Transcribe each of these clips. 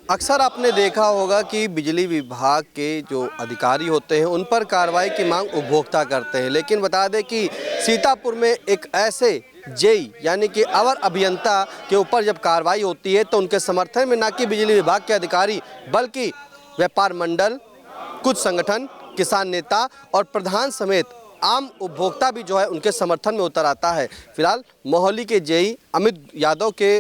अक्सर आपने देखा होगा कि बिजली विभाग के जो अधिकारी होते हैं उन पर कार्रवाई की मांग उपभोक्ता करते हैं, लेकिन बता दें कि सीतापुर में एक ऐसे जेई यानी कि अवर अभियंता के ऊपर जब कार्रवाई होती है तो उनके समर्थन में न कि बिजली विभाग के अधिकारी बल्कि व्यापार मंडल, कुछ संगठन, किसान नेता और प्रधान समेत आम उपभोक्ता भी जो है उनके समर्थन में उतर आता है। फिलहाल मोहाली के जेई अमित यादव के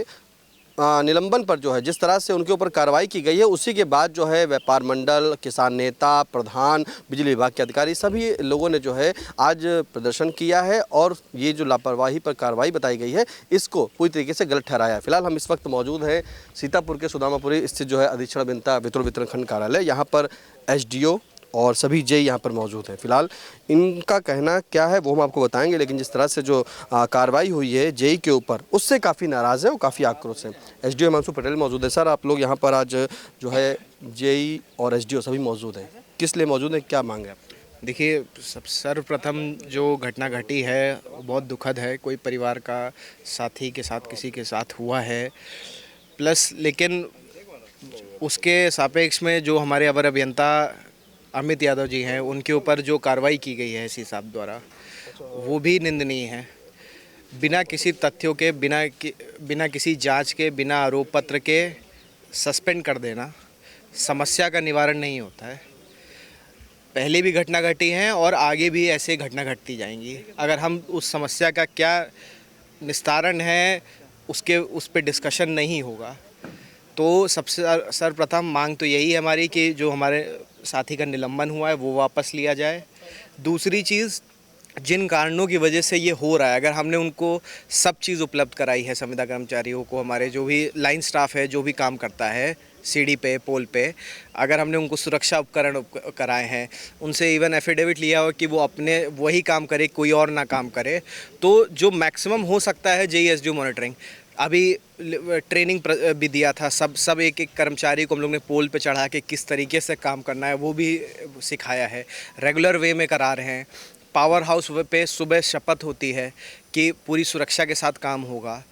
निलंबन पर जो है जिस तरह से उनके ऊपर कार्रवाई की गई है, उसी के बाद जो है व्यापार मंडल, किसान नेता, प्रधान, बिजली विभाग के अधिकारी सभी लोगों ने जो है आज प्रदर्शन किया है और ये जो लापरवाही पर कार्रवाई बताई गई है इसको पूरी तरीके से गलत ठहराया है। फिलहाल हम इस वक्त मौजूद हैं सीतापुर के सुदामापुरी स्थित जो है अधीक्षण अभियंता वितरण वितरण खंड कार्यालय, यहाँ पर एसडीओ और सभी जेई यहाँ पर मौजूद हैं। फिलहाल इनका कहना क्या है वो हम आपको बताएंगे, लेकिन जिस तरह से जो कार्रवाई हुई है जेई के ऊपर उससे काफ़ी नाराज़ है और काफ़ी आक्रोश है। एसडीओ हिमांशु पटेल मौजूद है। सर, आप लोग यहाँ पर आज जो है जेई और एसडीओ सभी मौजूद हैं, किस लिए मौजूद है, क्या मांग है आपकी? देखिए, सर्वप्रथम जो घटना घटी है बहुत दुखद है। कोई परिवार का साथी के साथ किसी के साथ हुआ है प्लस, लेकिन उसके सापेक्ष में जो हमारे अवर अभियंता अमित यादव जी हैं उनके ऊपर जो कार्रवाई की गई है सी साहब द्वारा वो भी निंदनीय है। बिना किसी तथ्यों के, बिना किसी जांच के, बिना आरोप पत्र के सस्पेंड कर देना समस्या का निवारण नहीं होता है। पहले भी घटना घटी हैं और आगे भी ऐसे घटना घटती जाएंगी। अगर हम उस समस्या का क्या निस्तारण है उस पर डिस्कशन नहीं होगा तो सबसे सर्वप्रथम मांग तो यही है हमारी कि जो हमारे साथी का निलंबन हुआ है वो वापस लिया जाए। दूसरी चीज़, जिन कारणों की वजह से ये हो रहा है, अगर हमने उनको सब चीज़ उपलब्ध कराई है, संविदा कर्मचारियों को, हमारे जो भी लाइन स्टाफ है जो भी काम करता है सीढ़ी पे, पोल पे, अगर हमने उनको सुरक्षा उपकरण कराए हैं, उनसे इवन एफिडेविट लिया हो कि वो अपने वही काम करे, कोई और ना काम करे, तो जो मैक्सिमम हो सकता है जेईएसडीओ मॉनिटरिंग। अभी ट्रेनिंग भी दिया था, सब एक एक कर्मचारी को हम लोग ने पोल पे चढ़ा के किस तरीके से काम करना है वो भी सिखाया है। रेगुलर वे में करा रहे हैं। पावर हाउस पे सुबह शपथ होती है कि पूरी सुरक्षा के साथ काम होगा।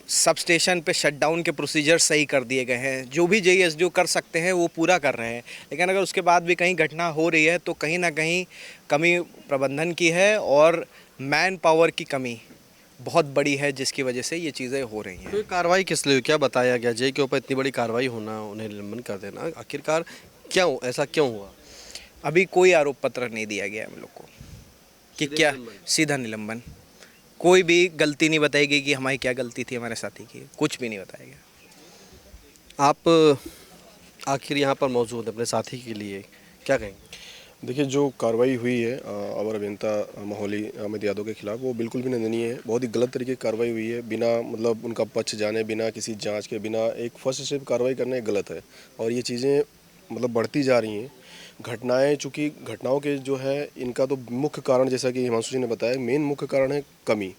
सब स्टेशन पे शटडाउन के प्रोसीजर सही कर दिए गए हैं। जो भी जेईएसडीओ कर सकते हैं वो पूरा कर रहे हैं, लेकिन अगर उसके बाद भी कहीं घटना हो रही है तो कहीं ना कहीं कमी प्रबंधन की है और मैन पावर की कमी बहुत बड़ी है, जिसकी वजह से ये चीज़ें हो रही हैं। तो ये कार्रवाई किस लिए, क्या बताया गया जेई के ऊपर इतनी बड़ी कार्रवाई होना, उन्हें निलंबन कर देना, आखिरकार क्यों, ऐसा क्यों हुआ? अभी कोई आरोप पत्र नहीं दिया गया हम लोग को कि क्या, सीधा निलंबन। कोई भी गलती नहीं बताई गई कि हमारी क्या गलती थी, हमारे साथी की, कुछ भी नहीं बताया गया। आप आखिर यहाँ पर मौजूद हैं अपने साथी के लिए, क्या कहेंगे? देखिए, जो कार्रवाई हुई है अवर अभियंता मोहाली अमित यादव के खिलाफ वो बिल्कुल भी निंदनीय है। बहुत ही गलत तरीके की कार्रवाई हुई है, बिना मतलब उनका पक्ष जाने, बिना किसी जांच के, बिना एक फर्स्ट स्टेप कार्रवाई करना गलत है और ये चीज़ें मतलब बढ़ती जा रही हैं घटनाएं। चूँकि घटनाओं के जो है इनका तो मुख्य कारण, जैसा कि हिमांशु जी ने बताया, मेन मुख्य कारण है कमी,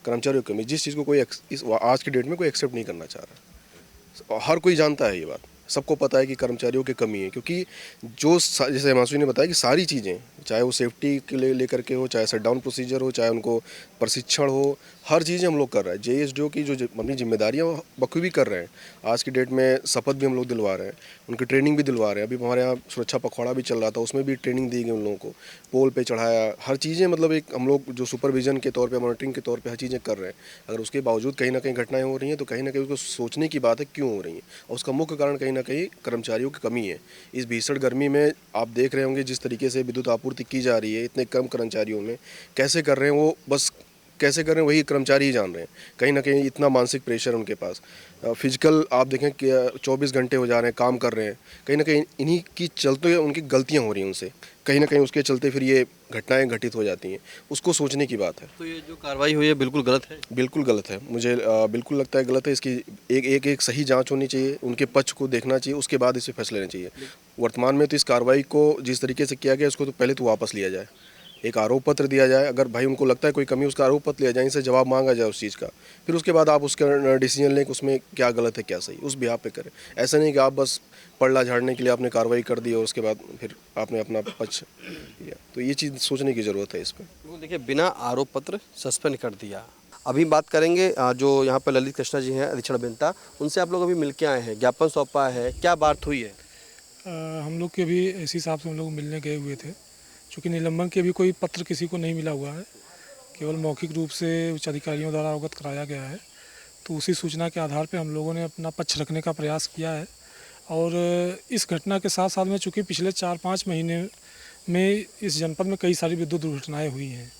कर्मचारियों की कमी, जिस चीज़ को कोई इस आज की डेट में कोई एक्सेप्ट नहीं करना चाह रहा। हर कोई जानता है ये बात, सबको पता है कि कर्मचारियों की कमी है, क्योंकि जो जैसे हिमांशु ने बताया कि सारी चीज़ें, चाहे वो सेफ्टी के लिए लेकर के हो, चाहे शटडाउन प्रोसीजर हो, चाहे उनको प्रशिक्षण हो, हर चीज़ें हम लोग कर रहे हैं। जेईएसडीओ की जो अपनी जिम्मेदारियां वो बखूबी कर रहे हैं। आज की डेट में शपथ भी हम लोग दिलवा रहे हैं, उनकी ट्रेनिंग भी दिलवा रहे हैं। अभी हमारे यहाँ सुरक्षा पखवाड़ा भी चल रहा था, उसमें भी ट्रेनिंग दी गई उन लोगों को, पोल पे चढ़ाया, हर चीज़ें मतलब एक हम लोग जो सुपरविजन के तौर पर, मॉनिटरिंग के तौर पर हर चीज़ें कर रहे हैं। अगर उसके बावजूद कहीं ना कहीं घटनाएं हो रही हैं तो कहीं ना कहीं उसको सोचने की बात है क्यों हो रही हैं, और उसका मुख्य कारण कहीं ना कहीं कर्मचारियों की कमी है। इस भीषण गर्मी में आप देख रहे होंगे जिस तरीके से विद्युत आपूर्ति की जा रही है, इतने कम कर्मचारियों में कैसे कर रहे हैं वो, बस कैसे कर रहे हैं वही कर्मचारी ही जान रहे हैं। कहीं ना कहीं इतना मानसिक प्रेशर उनके पास, फिजिकल आप देखें कि 24 घंटे हो जा रहे हैं, काम कर रहे हैं, कहीं ना कहीं इन्हीं की चलते उनकी गलतियां हो रही हैं उनसे, कहीं ना कहीं उसके चलते फिर ये घटनाएं घटित हो जाती हैं। उसको सोचने की बात है। तो ये जो कार्रवाई हुई है बिल्कुल गलत है? बिल्कुल गलत है, मुझे बिल्कुल लगता है गलत है। इसकी एक सही जांच होनी चाहिए, उनके पक्ष को देखना चाहिए, उसके बाद इसे फैसले लेने चाहिए। वर्तमान में तो इस कार्रवाई को जिस तरीके से किया गया उसको तो पहले तो वापस लिया जाए, एक आरोप पत्र दिया जाए। अगर भाई उनको लगता है कोई कमी, उसका आरोप पत्र लिया जाए, इनसे जवाब मांगा जाए उस चीज़ का, फिर उसके बाद आप उसका डिसीजन लें कि उसमें क्या गलत है क्या सही, उस बिहाफ पे करें। ऐसा नहीं कि आप बस पलड़ा झाड़ने के लिए आपने कार्रवाई कर दी और उसके बाद फिर आपने अपना पक्ष किया। तो ये चीज़ सोचने की ज़रूरत है इस पर। देखिए, बिना आरोप पत्र सस्पेंड कर दिया, अभी बात करेंगे जो यहाँ पर ललित कृष्णा जी हैं अधीक्षण अभियंता, उनसे आप लोग अभी मिल के आए हैं, ज्ञापन सौंपा है, क्या बात हुई है? हम लोग के भी इसी हिसाब से हम लोग मिलने गए हुए थे, चूँकि निलंबन के भी कोई पत्र किसी को नहीं मिला हुआ है, केवल मौखिक रूप से उच्च अधिकारियों द्वारा अवगत कराया गया है। तो उसी सूचना के आधार पर हम लोगों ने अपना पक्ष रखने का प्रयास किया है। और इस घटना के साथ साथ में चूँकि पिछले 4-5 महीने में इस जनपद में कई सारी विद्युत दुर्घटनाएँ हुई हैं,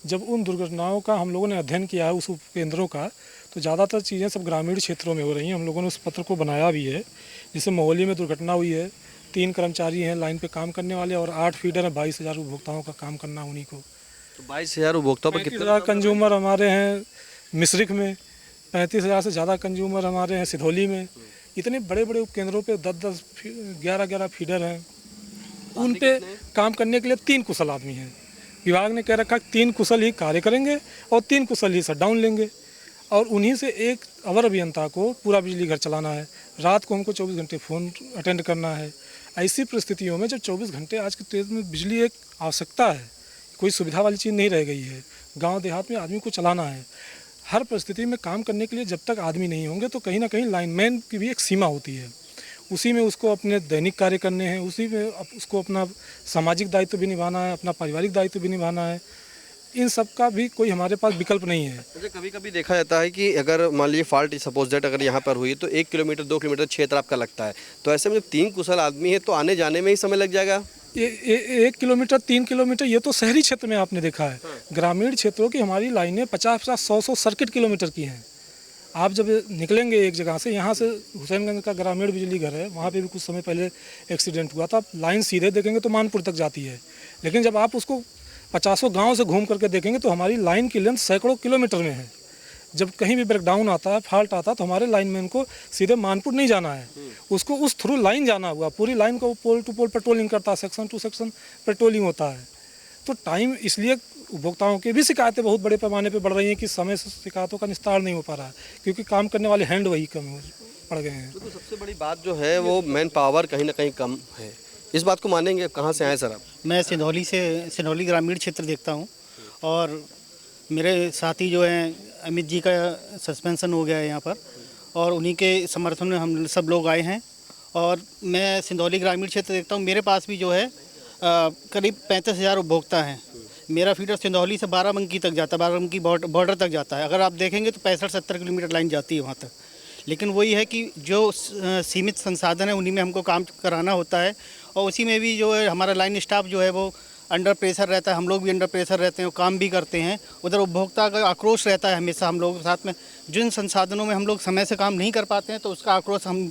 जब उन दुर्घटनाओं का हम लोगों ने अध्ययन किया है उस उपकेंद्रों का, तो ज़्यादातर चीज़ें सब ग्रामीण क्षेत्रों में हो रही हैं। हम लोगों ने उस पत्र को बनाया भी है। जैसे मोहाली में दुर्घटना हुई है, 3 कर्मचारी हैं लाइन पे काम करने वाले और 8 फीडर हैं, 22,000 उपभोक्ताओं का काम करना उन्हीं को। तो 22,000 उपभोक्ताओं पर कितने 35,000 कंज्यूमर हमारे हैं मिश्रिख में, 35,000 से ज़्यादा कंज्यूमर हमारे हैं सिधौली में। इतने बड़े बड़े उपकेंद्रों पे 10-10 11-11 फीडर हैं। उन पे काम करने के लिए 3 कुशल आदमी हैं। विभाग ने कह रखा कि 3 कुशल ही कार्य करेंगे और 3 कुशल ही शटडाउन लेंगे, और उन्हीं से एक अवर अभियंता को पूरा बिजली घर चलाना है। रात को हमको 24 घंटे फ़ोन अटेंड करना है। ऐसी परिस्थितियों में जब 24 घंटे आज के तेज में बिजली एक आवश्यकता है, कोई सुविधा वाली चीज़ नहीं रह गई है। गांव देहात में आदमी को चलाना है। हर परिस्थिति में काम करने के लिए जब तक आदमी नहीं होंगे तो कहीं ना कहीं लाइनमैन की भी एक सीमा होती है। उसी में उसको अपने दैनिक कार्य करने हैं, उसी में उसको अपना सामाजिक दायित्व भी निभाना है, अपना पारिवारिक दायित्व भी निभाना है। इन सब का भी कोई हमारे पास विकल्प नहीं है। मुझे कभी कभी देखा जाता है कि अगर मान लीजिए फॉल्ट सपोज दैट अगर यहाँ पर हुई तो 1 किलोमीटर 2 किलोमीटर क्षेत्र आपका लगता है, तो ऐसे में जब 3 कुशल आदमी है तो आने जाने में ही समय लग जाएगा। 1 किलोमीटर 3 किलोमीटर ये तो शहरी क्षेत्र में आपने देखा है। ग्रामीण क्षेत्रों की हमारी लाइनें 50-50 100-100 सर्किट किलोमीटर की हैं। आप जब निकलेंगे एक जगह से, यहाँ से हुसैनगंज का ग्रामीण बिजली घर है, वहाँ पे भी कुछ समय पहले एक्सीडेंट हुआ था। आप लाइन सीधे देखेंगे तो मानपुर तक जाती है, लेकिन जब आप उसको 50 गांव से घूम करके देखेंगे तो हमारी लाइन की लेंथ सैकड़ों किलोमीटर में है। जब कहीं भी ब्रेकडाउन आता है, फॉल्ट आता है, तो हमारे लाइनमैन को सीधे मानपुर नहीं जाना है, उसको उस थ्रू लाइन जाना हुआ। पूरी लाइन को पोल टू पोल पेट्रोलिंग करता है, सेक्शन टू सेक्शन पेट्रोलिंग होता है। तो टाइम इसलिए उपभोक्ताओं की भी शिकायतें बहुत बड़े पैमाने पे बढ़ रही हैं कि समय से शिकायतों का निस्तार नहीं हो पा रहा है, क्योंकि काम करने वाले हैंड वही कम पड़ गए हैं। तो सबसे बड़ी बात जो है वो मैन पावर कहीं ना कहीं कम है। इस बात को मानेंगे? कहाँ से आए सर आप? मैं सिंधौली ग्रामीण क्षेत्र देखता हूँ, और मेरे साथी जो हैं अमित जी का सस्पेंशन हो गया है यहाँ पर, और उन्हीं के समर्थन में हम सब लोग आए हैं। और मैं सिंधौली ग्रामीण क्षेत्र देखता हूँ, मेरे पास भी जो है करीब 35,000 उपभोक्ता हैं। मेरा फीडर सिंधौली से बाराबंकी तक जाता है, बाराबंकी बॉर्डर तक जाता है। अगर आप देखेंगे तो 65-70 किलोमीटर लाइन जाती है वहाँ तक। लेकिन वही है कि जो सीमित संसाधन है उन्हीं में हमको काम कराना होता है, और उसी में भी जो है हमारा लाइन स्टाफ जो है वो अंडर प्रेशर रहता है। हम लोग भी अंडर प्रेशर रहते हैं, काम भी करते हैं। उधर उपभोक्ता का आक्रोश रहता है हमेशा हम लोगों के साथ में। जिन संसाधनों में हम लोग समय से काम नहीं कर पाते हैं तो उसका आक्रोश हम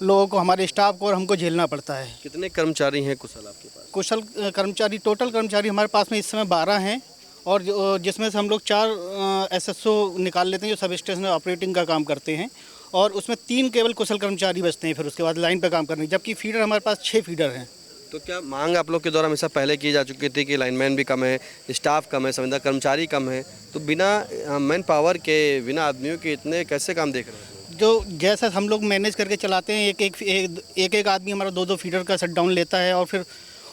लोगों को, हमारे स्टाफ को और हमको झेलना पड़ता है। कितने कर्मचारी हैं कुशल आपके पास? कुशल कर्मचारी, टोटल कर्मचारी हमारे पास में इस समय 12 हैं, और जिसमें से हम लोग 4 SSO निकाल लेते हैं जो सब स्टेशन ऑपरेटिंग का काम करते हैं, और उसमें 3 केवल कुशल कर्मचारी बचते हैं फिर उसके बाद लाइन पर काम करने, जबकि फीडर हमारे पास 6 फीडर हैं। तो क्या मांग आप लोग के द्वारा हमेशा पहले की जा चुकी थी कि लाइनमैन भी कम है, स्टाफ कम है, संविदा कर्मचारी कम है, तो बिना मैन पावर के, बिना आदमियों के इतने कैसे काम देख रहे हैं? जो जैसा हम लोग मैनेज करके चलाते हैं, एक आदमी हमारा 2-2 फीडर का शटडाउन लेता है, और फिर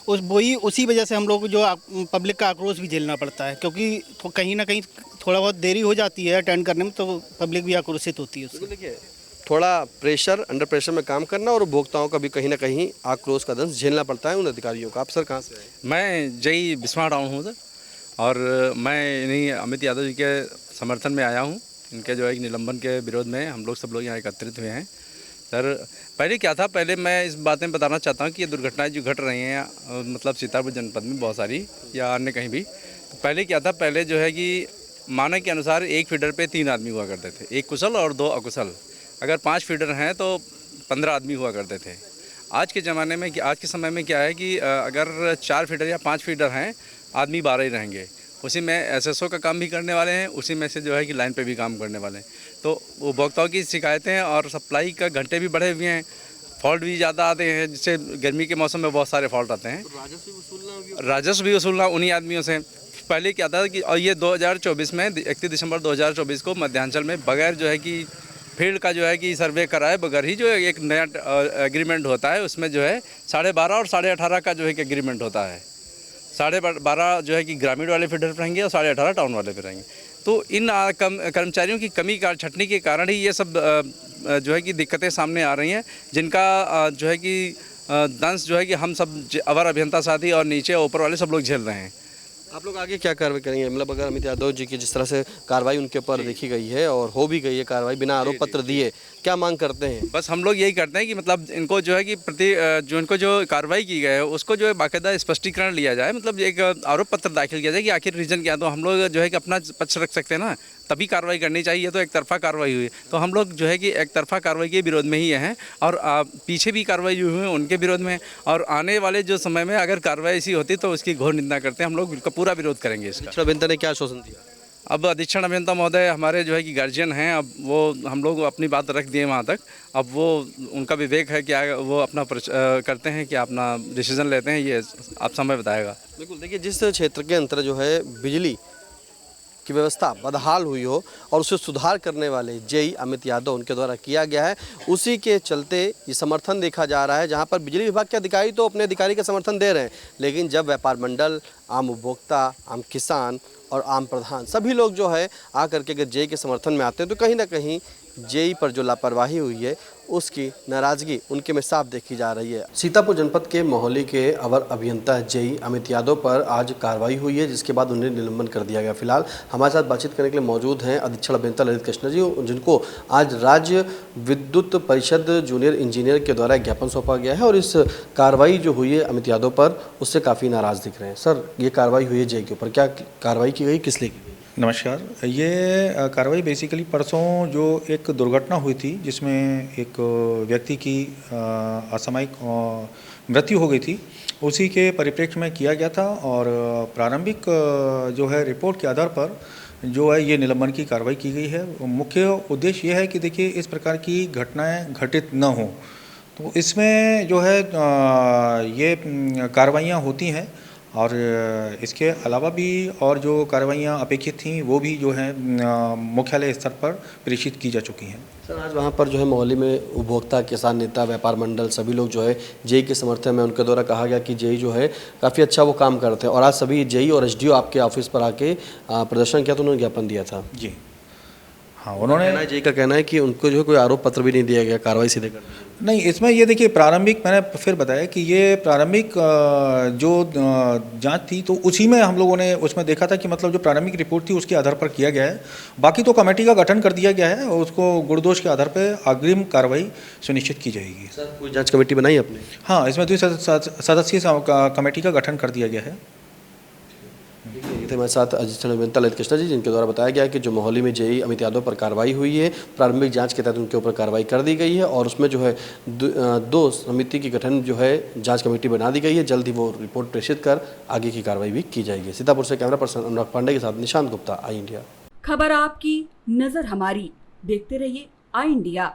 उसी वजह से हम लोग जो पब्लिक का आक्रोश भी झेलना पड़ता है, क्योंकि कहीं ना कहीं थोड़ा बहुत देरी हो जाती है अटेंड करने में, तो पब्लिक भी आक्रोशित होती है उससे। देखिए, थोड़ा प्रेशर, अंडर प्रेशर में काम करना और उपभोक्ताओं का भी कहीं ना कहीं आक्रोश का दंश झेलना पड़ता है उन अधिकारियों का। आप सर कहाँ से आए? मैं जय बिस्वा टाउन हूँ सर, और मैं इन्हीं अमित यादव जी के समर्थन में आया हूँ। इनके जो है निलंबन के विरोध में हम लोग सब लोग यहाँ एकत्रित हुए हैं। सर पहले क्या था, पहले मैं इस बातें बताना चाहता हूँ कि ये दुर्घटनाएं जो घट रही हैं मतलब सीतापुर जनपद में बहुत सारी या अन्य कहीं भी, तो पहले क्या था, पहले जो है कि मानक के अनुसार एक फीडर पे 3 आदमी हुआ करते थे, 1 कुशल और 2 अकुशल। अगर 5 फीडर हैं तो 15 आदमी हुआ करते थे। आज के ज़माने में, आज के समय में क्या है कि अगर 4 फीडर या 5 फीडर हैं, आदमी 12 ही रहेंगे। उसी में SSO का काम भी करने वाले हैं, उसी में से जो है कि लाइन पे भी काम करने वाले हैं। तो उपभोक्ताओं की शिकायतें और सप्लाई का घंटे भी बढ़े हुए हैं, फॉल्ट भी ज़्यादा आते हैं, जिससे गर्मी के मौसम में बहुत सारे फॉल्ट आते हैं। राजस्व भी वसूलना उन्हीं आदमियों से। पहले क्या था कि, और ये 2024 में 31 दिसंबर 2024 को मध्यांचल में बगैर जो है कि फील्ड का जो है कि सर्वे कराए बगैर ही जो है एक नया एग्रीमेंट होता है, उसमें जो है 12.5 और 18.5 का जो है कि एग्रीमेंट होता है। 12.5 जो है कि ग्रामीण वाले फीडर पर रहेंगे और 18.5 टाउन वाले पे रहेंगे। तो इन कर्मचारियों की कमी का छटनी के कारण ही ये सब जो है कि दिक्कतें सामने आ रही हैं, जिनका जो है कि दंश जो है कि हम सब अवर अभियंता साथी और नीचे ऊपर वाले सब लोग झेल रहे हैं। आप लोग आगे क्या कार्रवाई करेंगे? मतलब अगर अमित यादव जी की जिस तरह से कार्रवाई उनके ऊपर देखी गई है और हो भी गई है कार्रवाई बिना आरोप पत्र दिए, क्या मांग करते हैं? बस हम लोग यही करते हैं कि मतलब इनको जो है कि जो इनको जो कार्रवाई की गई है उसको जो है बाकायदा स्पष्टीकरण लिया जाए, मतलब एक आरोप पत्र दाखिल किया जाए कि आखिर रीज़न क्या है। तो हम लोग जो है कि अपना पक्ष रख सकते हैं ना, तभी कार्रवाई करनी चाहिए। तो एक तरफा कार्रवाई हुई, तो हम लोग जो है कि एक तरफा कार्रवाई के विरोध में ही हैं और पीछे भी कार्रवाई जो हुई है उनके विरोध में, और आने वाले जो समय में अगर कार्रवाई ऐसी होती तो उसकी घोर निंदा करते हैं। हम लोग बिल्कुल पूरा विरोध करेंगे इसका। अधीक्षण अभियंता ने क्या आश्वासन दिया? अब अधीक्षण अभियंता महोदय हमारे जो है कि गार्जियन हैं, अब वो हम लोग अपनी बात रख दिए वहाँ तक। अब वो उनका विवेक है क्या वो अपना करते हैं, क्या अपना डिसीजन लेते हैं, ये आप समय बताएगा। बिल्कुल, देखिए जिस क्षेत्र के अंतर जो है बिजली की व्यवस्था बदहाल हुई हो और उसे सुधार करने वाले जेई अमित यादव उनके द्वारा किया गया है, उसी के चलते ये समर्थन देखा जा रहा है। जहां पर बिजली विभाग के अधिकारी तो अपने अधिकारी का समर्थन दे रहे हैं, लेकिन जब व्यापार मंडल, आम उपभोक्ता, आम किसान और आम प्रधान सभी लोग जो है आकर के अगर जेई के समर्थन में आते हैं तो कहीं ना कहीं जेई पर जो लापरवाही हुई है उसकी नाराज़गी उनके में साफ देखी जा रही है। सीतापुर जनपद के मोहाली के अवर अभियंता जेई अमित यादव पर आज कार्रवाई हुई है, जिसके बाद उन्हें निलंबन कर दिया गया। फिलहाल हमारे साथ बातचीत करने के लिए मौजूद हैं अधीक्षण अभियंता ललित कृष्ण जी, जिनको आज राज्य विद्युत परिषद जूनियर इंजीनियर के द्वारा ज्ञापन सौंपा गया है और इस कार्रवाई जो हुई है अमित यादव पर उससे काफ़ी नाराज़ दिख रहे हैं। सर, ये कार्रवाई हुई है जेई के ऊपर, क्या कार्रवाई की गई, किस लिए की गई? नमस्कार। ये कार्रवाई बेसिकली परसों जो एक दुर्घटना हुई थी जिसमें एक व्यक्ति की असामयिक मृत्यु हो गई थी, उसी के परिप्रेक्ष्य में किया गया था और प्रारंभिक जो है रिपोर्ट के आधार पर जो है ये निलंबन की कार्रवाई की गई है। मुख्य उद्देश्य ये है कि देखिए इस प्रकार की घटनाएं घटित न हो, तो इसमें जो है ये कार्रवाइयाँ होती हैं और इसके अलावा भी और जो कार्रवाइयाँ अपेक्षित थीं वो भी जो है मुख्यालय स्तर पर प्रेषित की जा चुकी हैं। सर, आज वहाँ पर जो है मोहाली में उपभोक्ता, किसान नेता, व्यापार मंडल सभी लोग जो है जेई के समर्थन में उनके द्वारा कहा गया कि जेई जो है काफ़ी अच्छा वो काम करते हैं और आज सभी जेई और एसडीओ आपके ऑफिस पर आके प्रदर्शन किया तो उन्होंने ज्ञापन दिया था। जी हाँ, उन्होंने जेई का कहना है कि उनको जो है कोई आरोप पत्र भी नहीं दिया गया, कार्रवाई सीधे कर नहीं। इसमें ये देखिए प्रारंभिक, मैंने फिर बताया कि ये प्रारंभिक जो जांच थी तो उसी में हम लोगों ने उसमें देखा था कि मतलब जो प्रारंभिक रिपोर्ट थी उसके आधार पर किया गया है। बाकी तो कमेटी का गठन कर दिया गया है और उसको गुणदोष के आधार पर अग्रिम कार्रवाई सुनिश्चित की जाएगी। सर, कोई जाँच कमेटी बनाई आपने? हाँ, इसमें 2 सदस्यीय कमेटी का गठन कर दिया गया है। थे हमारे साथ अधीक्षण अभियंता ललित कृष्ण जी, जिनके द्वारा बताया गया कि जो मोहाली में जेई अमित यादव पर कार्रवाई हुई है, प्रारंभिक जांच के तहत उनके ऊपर कार्रवाई कर दी गई है और उसमें जो है 2 समिति की गठन जो है जांच कमेटी बना दी गई है। जल्द ही वो रिपोर्ट प्रेषित कर आगे की कार्रवाई भी की जाएगी। सीतापुर से कैमरा पर्सन अनुराग पांडे के साथ निशांत गुप्ता, आई इंडिया। खबर आपकी, नजर हमारी, देखते रहिए आई इंडिया।